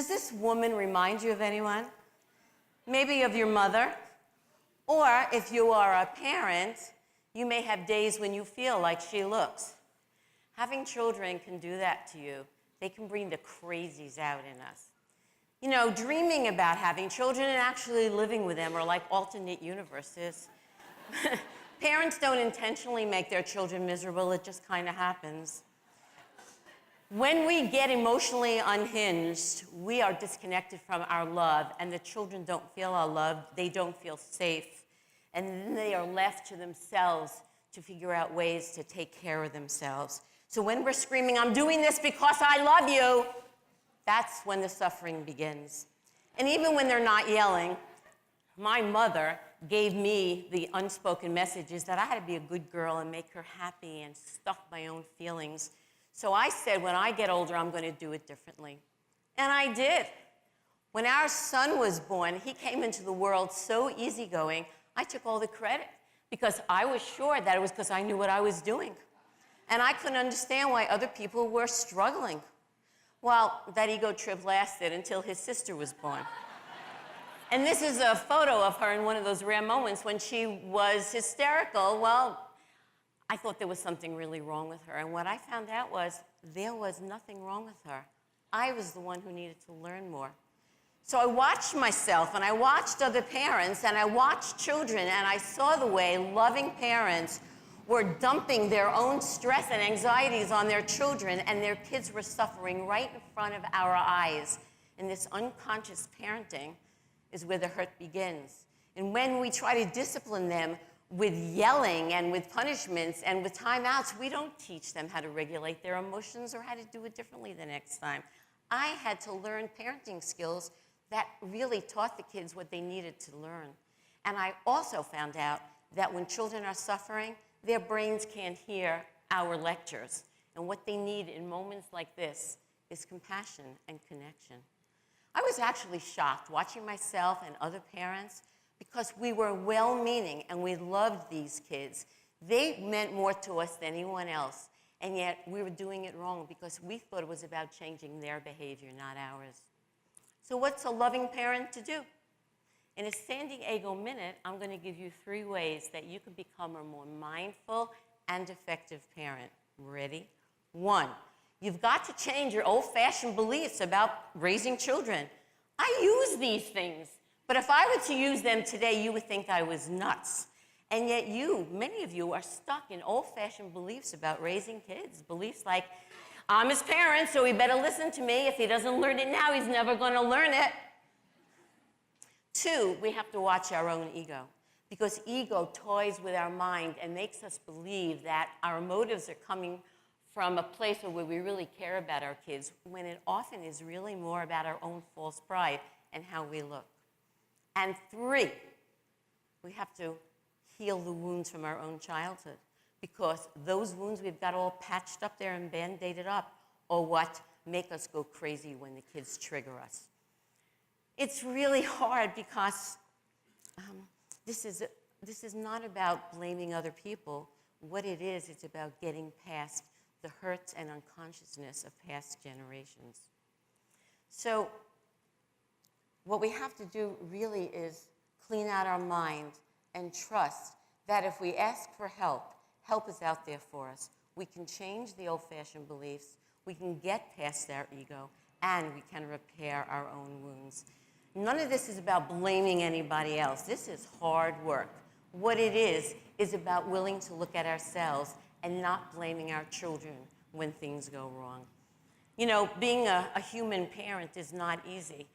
Does this woman remind you of anyone? Maybe of your mother? Or if you are a parent, you may have days when you feel like she looks. Having children can do that to you. They can bring the crazies out in us. You know, dreaming about having children and actually living with them are like alternate universes. Parents don't intentionally make their children miserable, it just kind of happens. When we get emotionally unhinged, we are disconnected from our love, and the children don't feel our love, they don't feel safe, and then they are left to themselves to figure out ways to take care of themselves. So when we're screaming, "I'm doing this because I love you," that's when the suffering begins. And even when they're not yelling, my mother gave me the unspoken messages that I had to be a good girl and make her happy and stuff my own feelings. So I said, when I get older, I'm going to do it differently. And I did. When our son was born, he came into the world so easygoing, I took all the credit because I was sure that it was because I knew what I was doing. And I couldn't understand why other people were struggling. Well, that ego trip lasted until his sister was born. And this is a photo of her in one of those rare moments when she was hysterical. Well, I thought there was something really wrong with her. And what I found out was there was nothing wrong with her. I was the one who needed to learn more. So I watched myself, and I watched other parents, and I watched children, and I saw the way loving parents were dumping their own stress and anxieties on their children, and their kids were suffering right in front of our eyes. And this unconscious parenting is where the hurt begins. And when we try to discipline them with yelling and with punishments and with timeouts, we don't teach them how to regulate their emotions or how to do it differently the next time. I had to learn parenting skills that really taught the kids what they needed to learn. And I also found out that when children are suffering, their brains can't hear our lectures. And what they need in moments like this is compassion and connection. I was actually shocked watching myself and other parents because we were well-meaning and we loved these kids. They meant more to us than anyone else, and yet we were doing it wrong because we thought it was about changing their behavior, not ours. So what's a loving parent to do? In a San Diego Minute, I'm going to give you 3 ways that you can become a more mindful and effective parent. Ready? 1, you've got to change your old-fashioned beliefs about raising children. I use these things. But if I were to use them today, you would think I was nuts. And yet many of you are stuck in old-fashioned beliefs about raising kids. Beliefs like, I'm his parent, so he better listen to me. If he doesn't learn it now, he's never going to learn it. 2, we have to watch our own ego. Because ego toys with our mind and makes us believe that our motives are coming from a place where we really care about our kids, when it often is really more about our own false pride and how we look. And 3, we have to heal the wounds from our own childhood, because those wounds we've got all patched up there and band-aided up are what make us go crazy when the kids trigger us. It's really hard because this is not about blaming other people. What it is, it's about getting past the hurts and unconsciousness of past generations. So what we have to do really is clean out our mind and trust that if we ask for help, help is out there for us. We can change the old-fashioned beliefs, we can get past our ego, and we can repair our own wounds. None of this is about blaming anybody else. This is hard work. What it is about willing to look at ourselves and not blaming our children when things go wrong. You know, being a human parent is not easy.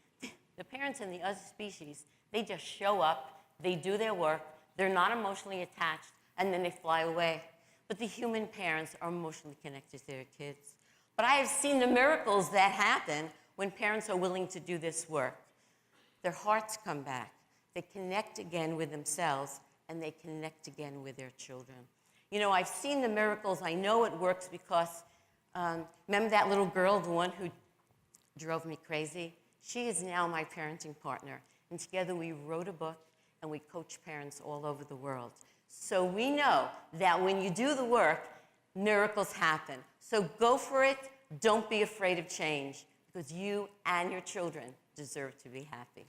The parents in the other species, they just show up, they do their work, they're not emotionally attached, and then they fly away. But the human parents are emotionally connected to their kids. But I have seen the miracles that happen when parents are willing to do this work. Their hearts come back, they connect again with themselves, and they connect again with their children. You know, I've seen the miracles, I know it works because, remember that little girl, the one who drove me crazy? She is now my parenting partner, and together we wrote a book and we coach parents all over the world. So we know that when you do the work, miracles happen. So go for it, don't be afraid of change, because you and your children deserve to be happy.